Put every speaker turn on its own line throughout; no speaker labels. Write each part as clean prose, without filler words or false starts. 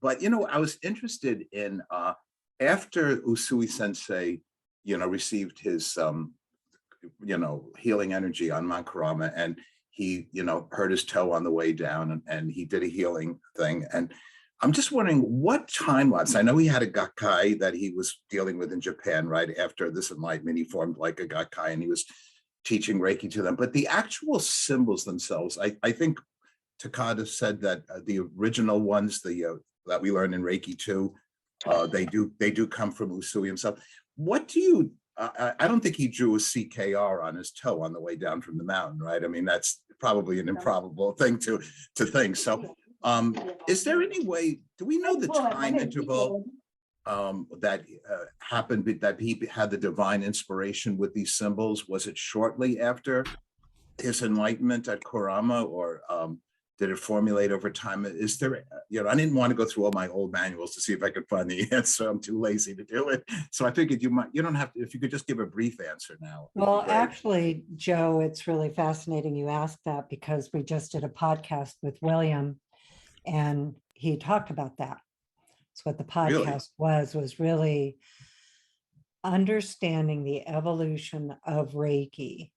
But, I was interested in after Usui Sensei, received his, healing energy on Mount Karama, and he, hurt his toe on the way down, and he did a healing thing. And I'm just wondering what time lapse. I know he had a Gakkai that he was dealing with in Japan right after this enlightenment. He formed like a Gakkai and he was teaching Reiki to them. But the actual symbols themselves, I think Takada said that the original ones, that we learned in Reiki too, they do come from Usui himself. What do you? I don't think he drew a CKR on his toe on the way down from the mountain, right? I mean, that's probably an improbable thing to think. So, is there any way? Do we know the time interval that happened that he had the divine inspiration with these symbols? Was it shortly after his enlightenment at Kurama, or did it formulate over time? Is there, I didn't want to go through all my old manuals to see if I could find the answer. I'm too lazy to do it. So I figured you don't have to, if you could just give a brief answer now.
Well, actually, Joe, it's really fascinating you asked that, because we just did a podcast with William and he talked about that. So what the podcast was really understanding the evolution of Reiki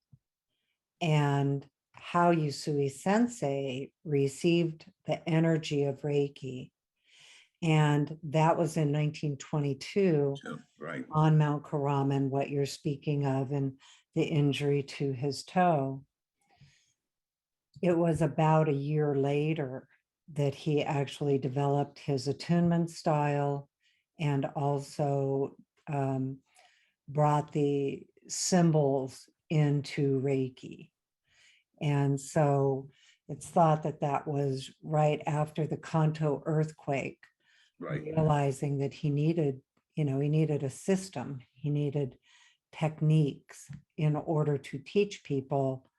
and how Usui Sensei received the energy of Reiki. And that was in 1922,
right,
on Mount Karaman, what you're speaking of, and the injury to his toe. It was about a year later that he actually developed his attunement style and also brought the symbols into Reiki. And so it's thought that that was right after the Kanto earthquake,
right,
realizing that he needed a system, he needed techniques in order to teach people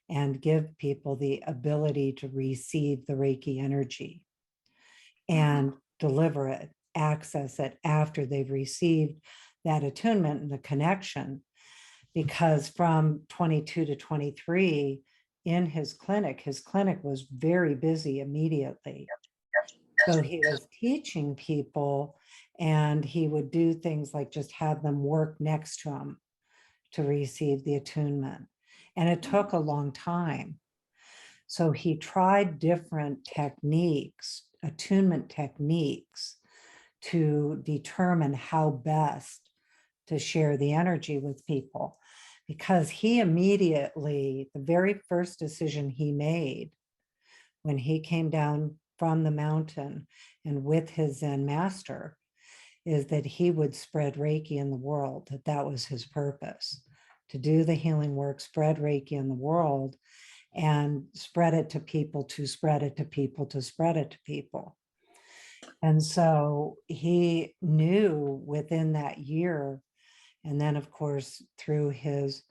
and give people the ability to receive the Reiki energy and deliver it, access it after they've received that attunement and the connection. Because from 22 to 23, in his clinic was very busy immediately. So he was teaching people, and he would do things like just have them work next to him to receive the attunement. And it took a long time. So he tried different techniques, attunement techniques, to determine how best to share the energy with people. Because he immediately, the very first decision he made when he came down from the mountain and with his Zen master, is that he would spread Reiki in the world, that was his purpose, to do the healing work, spread Reiki in the world, and spread it to people, to spread it to people, to spread it to people. And so he knew within that year, and then of course through his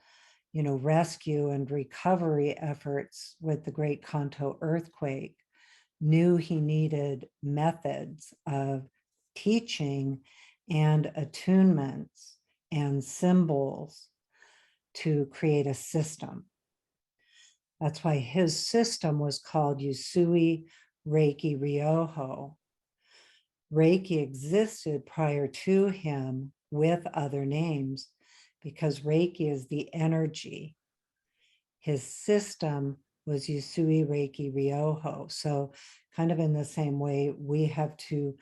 rescue and recovery efforts with the great Kanto earthquake, knew he needed methods of teaching and attunements and symbols to create a system. That's why his system was called Usui Reiki Ryoho. Reiki existed prior to him with other names because Reiki is the energy. His system was Usui Reiki Ryoho. So kind of in the same way, we have to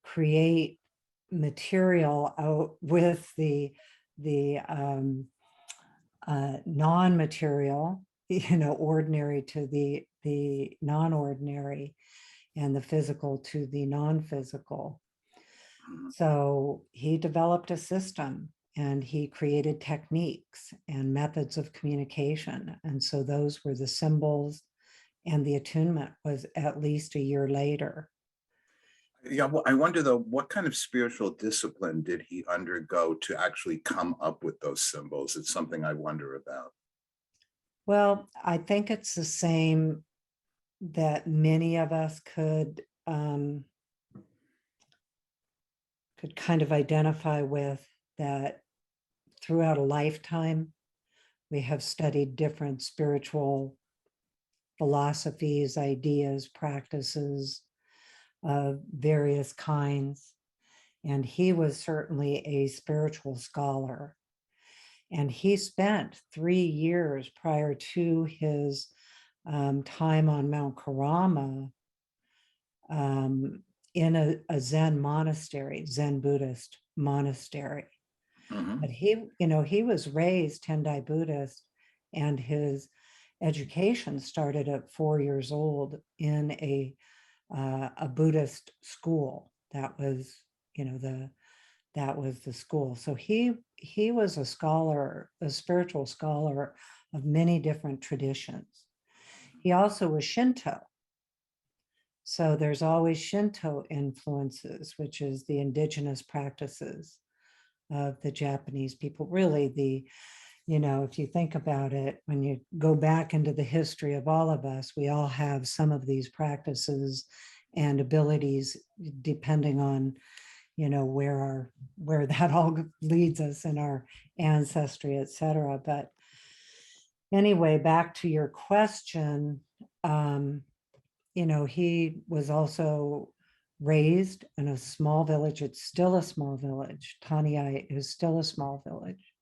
create material out with the non-material, ordinary to the non-ordinary, and the physical to the non-physical. So he developed a system, and he created techniques and methods of communication. And so those were the symbols, and the attunement was at least a year later.
Yeah, well, I wonder though, what kind of spiritual discipline did he undergo to actually come up with those symbols? It's something I wonder about.
Well, I think it's the same that many of us could kind of identify with, that throughout a lifetime, we have studied different spiritual philosophies, ideas, practices, of various kinds. And he was certainly a spiritual scholar. And he spent 3 years prior to his time on Mount Karama in a Zen monastery, Zen Buddhist monastery.
Mhm.
But he was raised Tendai Buddhist, and his education started at 4 years old in a Buddhist school. That was, that was the school. So he was a scholar, a spiritual scholar of many different traditions. He also was Shinto. So there's always Shinto influences, which is the indigenous practices of the Japanese people. Really, if you think about it, when you go back into the history of all of us, we all have some of these practices and abilities, depending on, where that all leads us in our ancestry, et cetera. But anyway, back to your question, he was also raised in a small village. It's still a small village. Taniai is still a small village,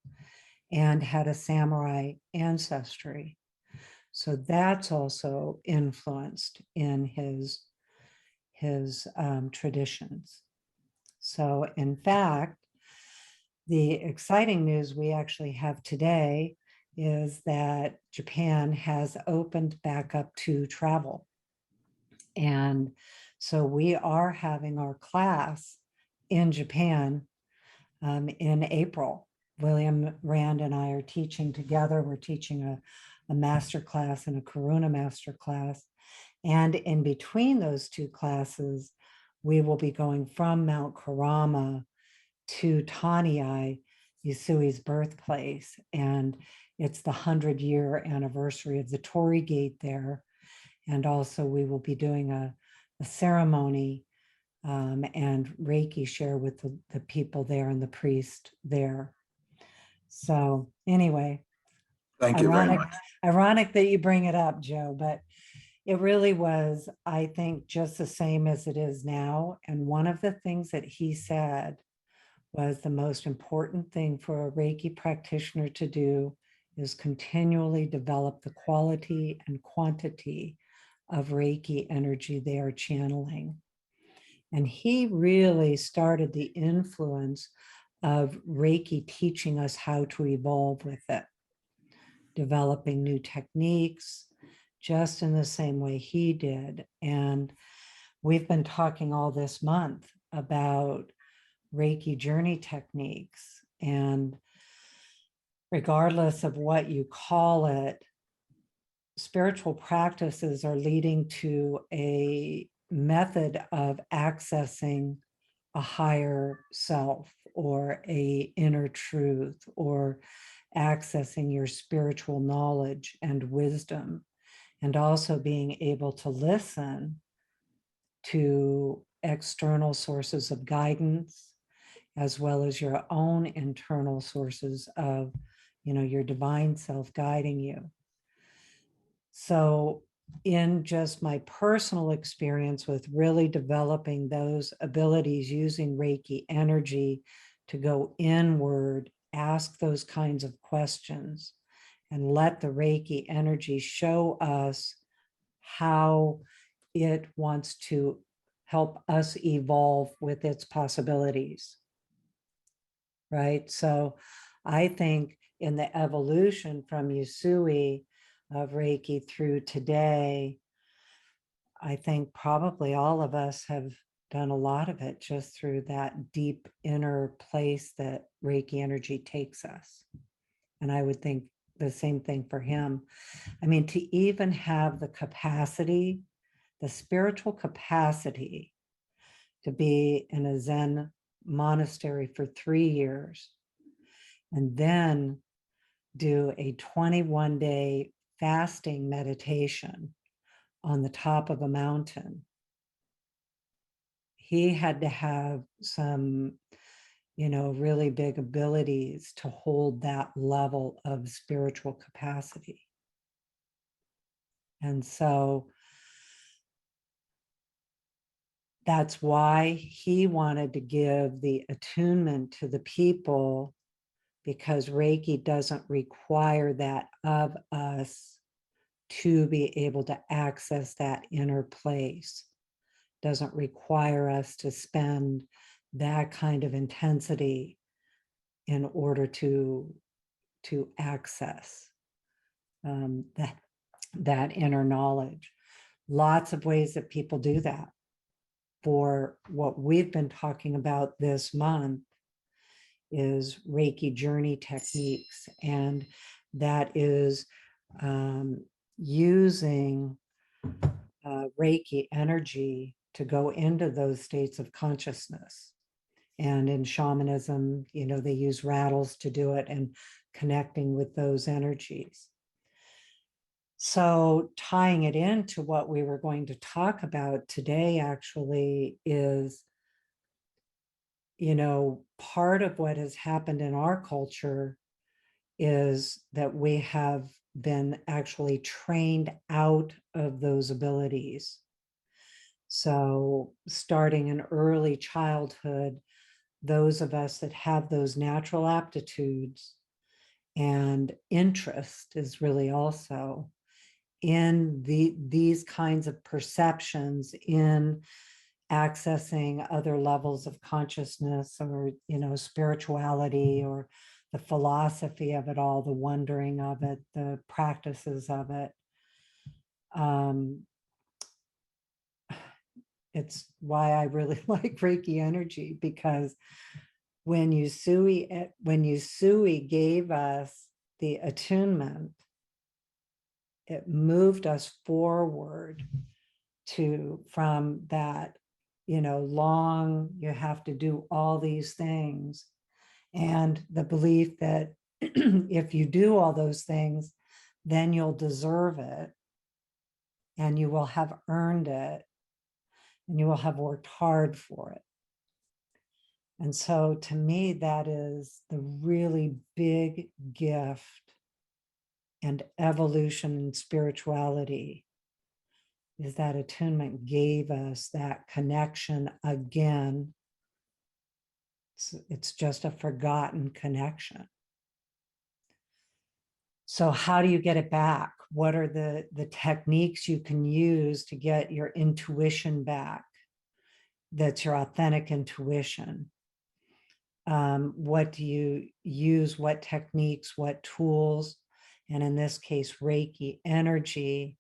and had a samurai ancestry. So that's also influenced in his traditions. So in fact, the exciting news we actually have today is that Japan has opened back up to travel. And so we are having our class in Japan in April. William Rand and I are teaching together. We're teaching a master class and a Karuna master class. And in between those two classes, we will be going from Mount Karama to Taniai, Yusui's birthplace. And it's the 100-year anniversary of the Torii Gate there. And also we will be doing a ceremony and Reiki share with the people there and the priest there. So anyway,
Thank you very
ironic,
much.
ironic that you bring it up, Joe, but it really was, I think, just the same as it is now. And one of the things that he said was the most important thing for a Reiki practitioner to do is continually develop the quality and quantity of Reiki energy they are channeling. And he really started the influence of Reiki teaching us how to evolve with it, developing new techniques, just in the same way he did. And we've been talking all this month about Reiki journey techniques. And regardless of what you call it, spiritual practices are leading to a method of accessing a higher self or a inner truth, or accessing your spiritual knowledge and wisdom, and also being able to listen to external sources of guidance, as well as your own internal sources of, your divine self guiding you. So in just my personal experience with really developing those abilities using Reiki energy to go inward, ask those kinds of questions, and let the Reiki energy show us how it wants to help us evolve with its possibilities. Right? So I think in the evolution from Usui of Reiki through today, I think probably all of us have done a lot of it just through that deep inner place that Reiki energy takes us. And I would think the same thing for him. I mean, to even have the capacity, the spiritual capacity to be in a Zen monastery for 3 years and then do a 21-day fasting meditation on the top of a mountain. He had to have some, really big abilities to hold that level of spiritual capacity. And so That's why he wanted to give the attunement to the people, because Reiki doesn't require that of us to be able to access that inner place. Doesn't require us to spend that kind of intensity in order to access that inner knowledge. Lots of ways that people do that. For what we've been talking about this month is Reiki journey techniques, and that is using Reiki energy to go into those states of consciousness. And in shamanism, they use rattles to do it, and connecting with those energies. So tying it into what we were going to talk about today actually is, part of what has happened in our culture is that we have been actually trained out of those abilities. So starting in early childhood, those of us that have those natural aptitudes and interest is really also in these kinds of perceptions, in accessing other levels of consciousness, or spirituality, or the philosophy of it all, the wondering of it, the practices of it. It's why I really like Reiki energy, because when Usui gave us the attunement, it moved us forward from that, long, you have to do all these things. And the belief that if you do all those things, then you'll deserve it, and you will have earned it, and you will have worked hard for it. And so to me, that is the really big gift and evolution in spirituality, is that attunement gave us that connection again. It's just a forgotten connection. So how do you get it back? What are the techniques you can use to get your intuition back? That's your authentic intuition. What do you use? What techniques, what tools? And in this case, Reiki energy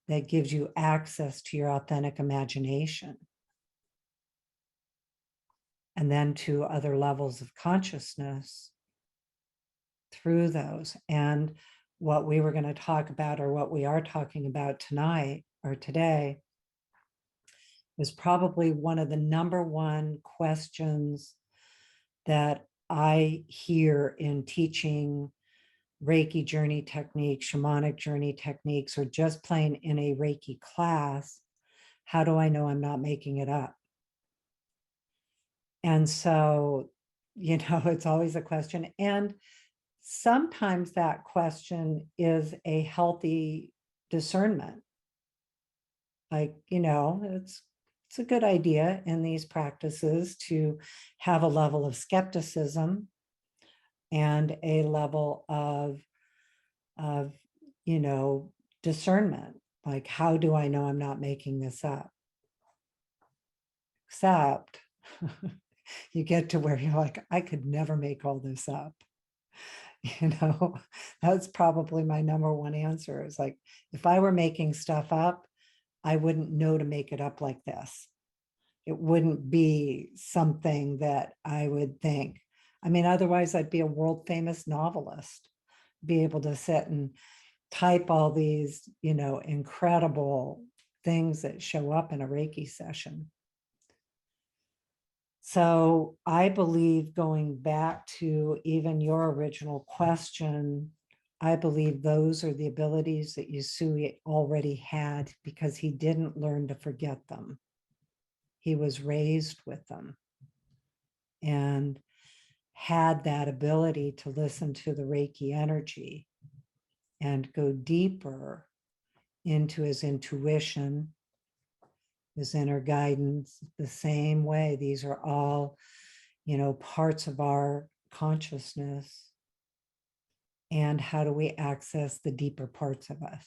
that gives you access to your authentic imagination, and then to other levels of consciousness through those. And what we were going to talk about, or what we are talking about tonight or today, is probably one of the number one questions that I hear in teaching Reiki journey techniques, shamanic journey techniques, or just plain in a Reiki class. How do I know I'm not making it up? And so, it's always a question. And sometimes that question is a healthy discernment. Like, it's a good idea in these practices to have a level of skepticism and a level of discernment. Like, how do I know I'm not making this up? Except you get to where you're like, I could never make all this up. That's probably my number one answer, is like, if I were making stuff up, I wouldn't know to make it up like this. It wouldn't be something that I would think. I mean, otherwise I'd be a world famous novelist, be able to sit and type all these, incredible things that show up in a Reiki session. So I believe, going back to even your original question, I believe those are the abilities that Usui already had, because he didn't learn to forget them. He was raised with them and had that ability to listen to the Reiki energy and go deeper into his intuition, this inner guidance, the same way. These are all, parts of our consciousness. And how do we access the deeper parts of us?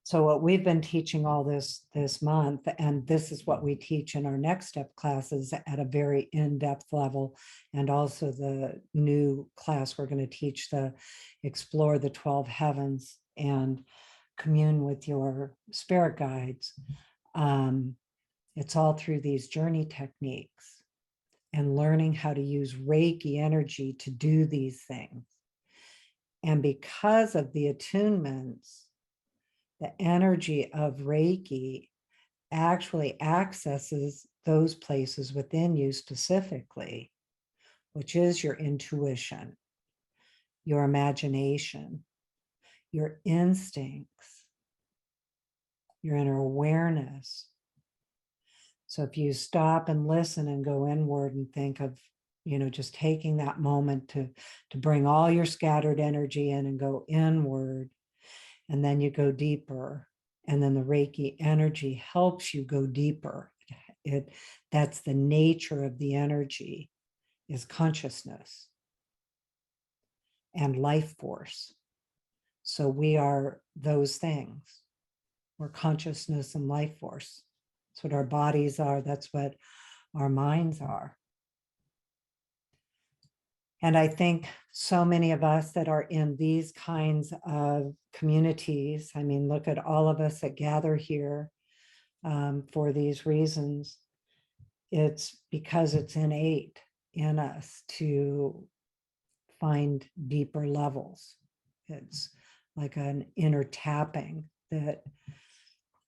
So what we've been teaching all this month, and this is what we teach in our next step classes at a very in-depth level, and also the new class we're going to teach, the explore the 12 heavens and commune with your spirit guides. It's all through these journey techniques and learning how to use Reiki energy to do these things. And because of the attunements, the energy of Reiki actually accesses those places within you specifically, which is your intuition, your imagination, your instincts, your inner awareness. So if you stop and listen and go inward and think of, just taking that moment to bring all your scattered energy in and go inward, and then you go deeper, and then the Reiki energy helps you go deeper. That's the nature of the energy, is consciousness and life force. So we are those things. We're consciousness and life force. That's what our bodies are. That's what our minds are. And I think so many of us that are in these kinds of communities, I mean, look at all of us that gather here for these reasons. It's because it's innate in us to find deeper levels. It's like an inner tapping that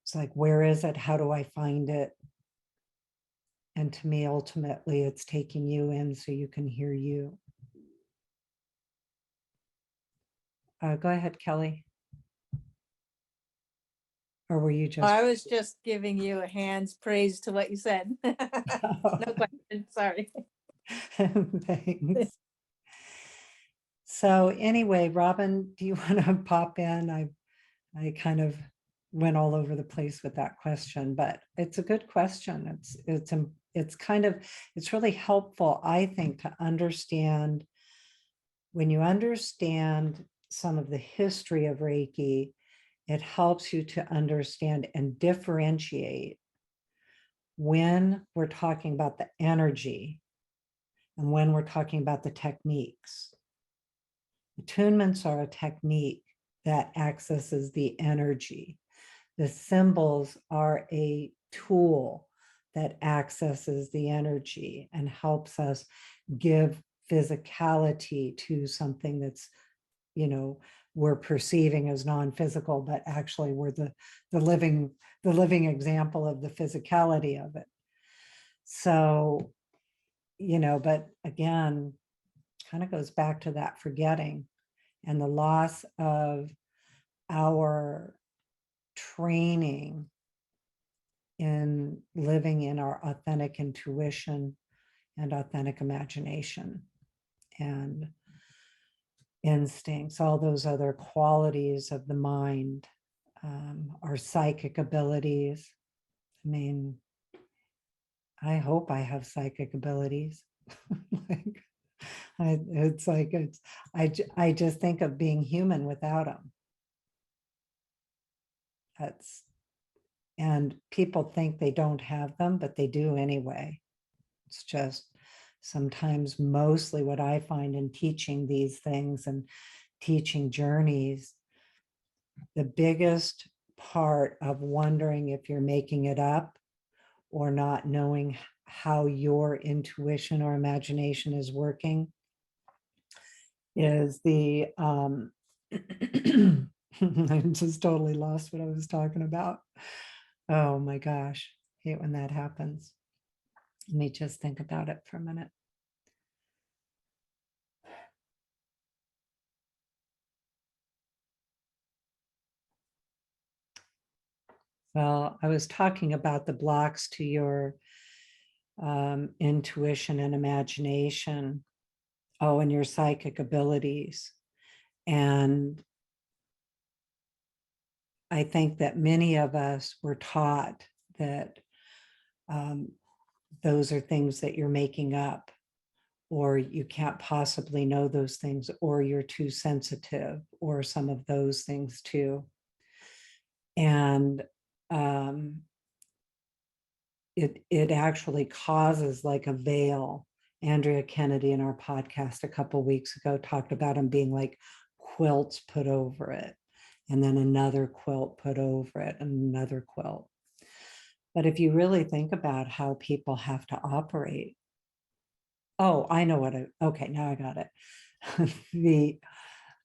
it's like, where is it? How do I find it? And to me, ultimately, it's taking you in so you can hear you. Go ahead, Kelly. Or were you just?
I was just giving you a hand's praise to what you said. No question, sorry.
Thanks. So anyway, Robyn, do you want to pop in? I kind of went all over the place with that question, but it's a good question. It's really helpful, I think, to understand. When you understand some of the history of Reiki, it helps you to understand and differentiate when we're talking about the energy and when we're talking about the techniques. Attunements are a technique that accesses the energy. The symbols are a tool that accesses the energy and helps us give physicality to something that's, we're perceiving as non-physical, but actually we're the living example of the physicality of it. So, but again, kind of goes back to that forgetting and the loss of our training in living in our authentic intuition and authentic imagination and instincts, all those other qualities of the mind, our psychic abilities. I mean, I hope I have psychic abilities. I just think of being human without them. And people think they don't have them, but they do anyway. It's just sometimes mostly what I find in teaching these things and teaching journeys, the biggest part of wondering if you're making it up or not knowing how your intuition or imagination is working is the I just totally lost what I was talking about. Oh my gosh, I hate when that happens. Let me just think about it for a minute. Well, I was talking about the blocks to your intuition and imagination. Oh, and your psychic abilities. And I think that many of us were taught that those are things that you're making up, or you can't possibly know those things, or you're too sensitive, or some of those things too. And it actually causes like a veil. Andrea Kennedy in our podcast a couple of weeks ago talked about them being like quilts put over it, and then another quilt put over it, and another quilt. But if you really think about how people have to operate, oh, I know what okay, now I got it.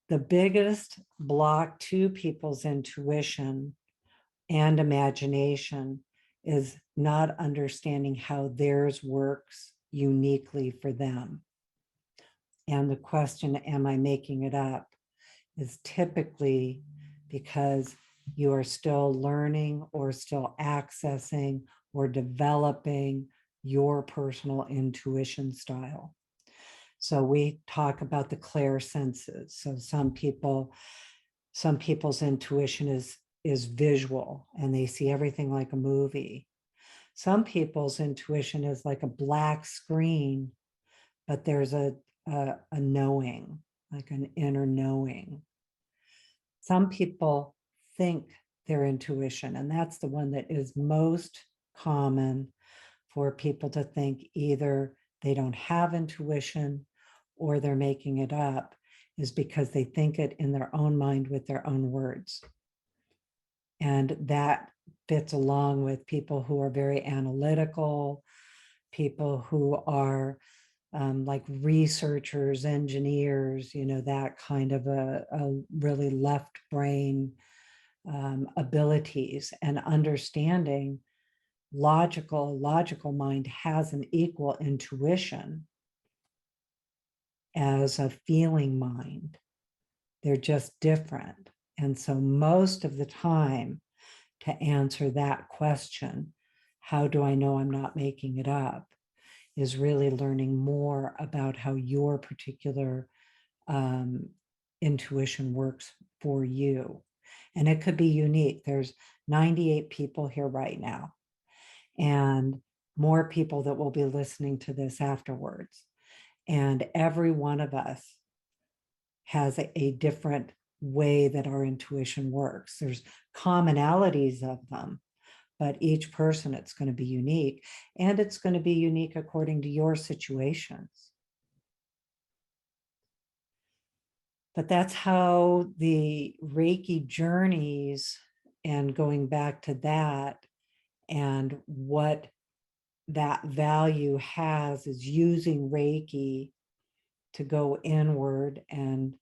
The biggest block to people's intuition and imagination is not understanding how theirs works uniquely for them. And the question, am I making it up, is typically because you are still learning or still accessing or developing your personal intuition style. So we talk about the clair senses. So some people's intuition is visual, and they see everything like a movie. Some people's intuition is like a black screen, but there's a knowing, like an inner knowing. Some people think their intuition, and that's the one that is most common for people to think either they don't have intuition or they're making it up, is because they think it in their own mind with their own words. And that fits along with people who are very analytical, people who are like researchers, engineers, that kind of a really left brain abilities, and understanding logical mind has an equal intuition as a feeling mind. They're just different. And so most of the time, to answer that question, how do I know I'm not making it up, is really learning more about how your particular intuition works for you. And it could be unique. There's 98 people here right now, and more people that will be listening to this afterwards. And every one of us has a different way that our intuition works. There's commonalities of them, but each person, it's going to be unique, and it's going to be unique according to your situations. But that's how the Reiki journeys, and going back to that, and what that value has, is using Reiki to go inward and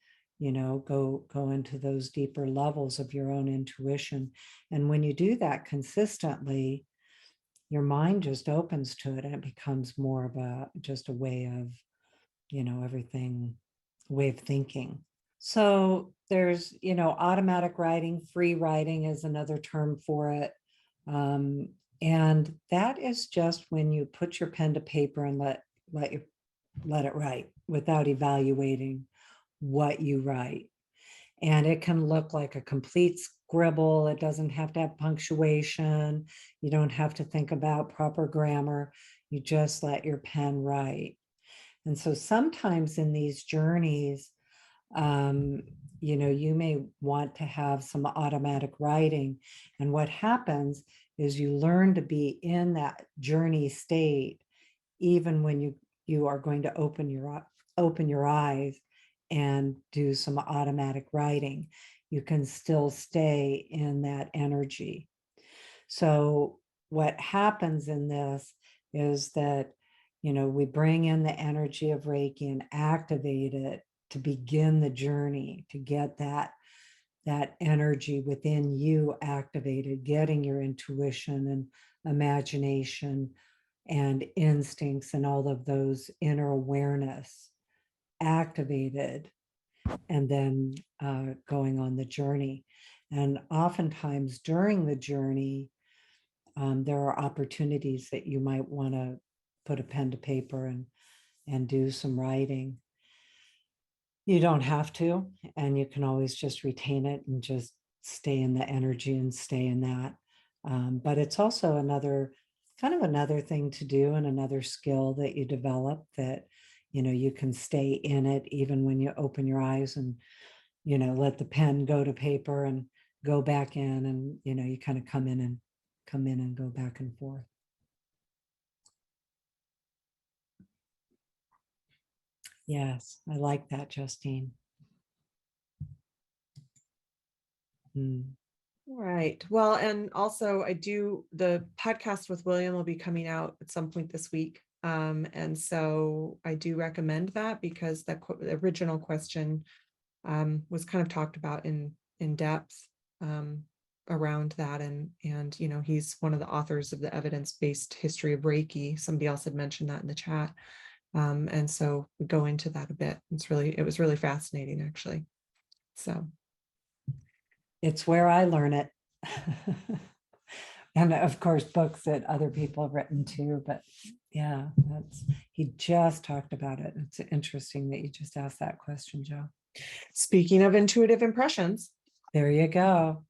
go into those deeper levels of your own intuition. And when you do that consistently, your mind just opens to it, and it becomes more of just a way of everything, way of thinking. So there's automatic writing. Free writing is another term for it. And that is just when you put your pen to paper and let it write without evaluating what you write. And it can look like a complete scribble. It doesn't have to have punctuation. You don't have to think about proper grammar. You just let your pen write. And so sometimes in these journeys, you may want to have some automatic writing. And what happens is you learn to be in that journey state, even when you are going to open your eyes and do some automatic writing. You can still stay in that energy. So what happens in this is that, we bring in the energy of Reiki and activate it to begin the journey, to get that energy within you activated, getting your intuition and imagination and instincts and all of those inner awareness activated, and then going on the journey. And oftentimes during the journey, there are opportunities that you might want to put a pen to paper and do some writing. You don't have to, and you can always just retain it and just stay in the energy and stay in that. But it's also another thing to do, and another skill that you develop, that, you can stay in it even when you open your eyes, and, let the pen go to paper and go back in, and, you kind of come in and go back and forth. Yes, I like that, Justine.
Right. Well, and also the podcast with William will be coming out at some point this week. And so I do recommend that, because the original question was kind of talked about in depth around that. And, he's one of the authors of the evidence-based history of Reiki. Somebody else had mentioned that in the chat. And so we go into that a bit. It was really fascinating, actually. So.
It's where I learn it. And of course, books that other people have written too. But yeah, he just talked about it. It's interesting that you just asked that question, Joe.
Speaking of intuitive impressions.
There you go.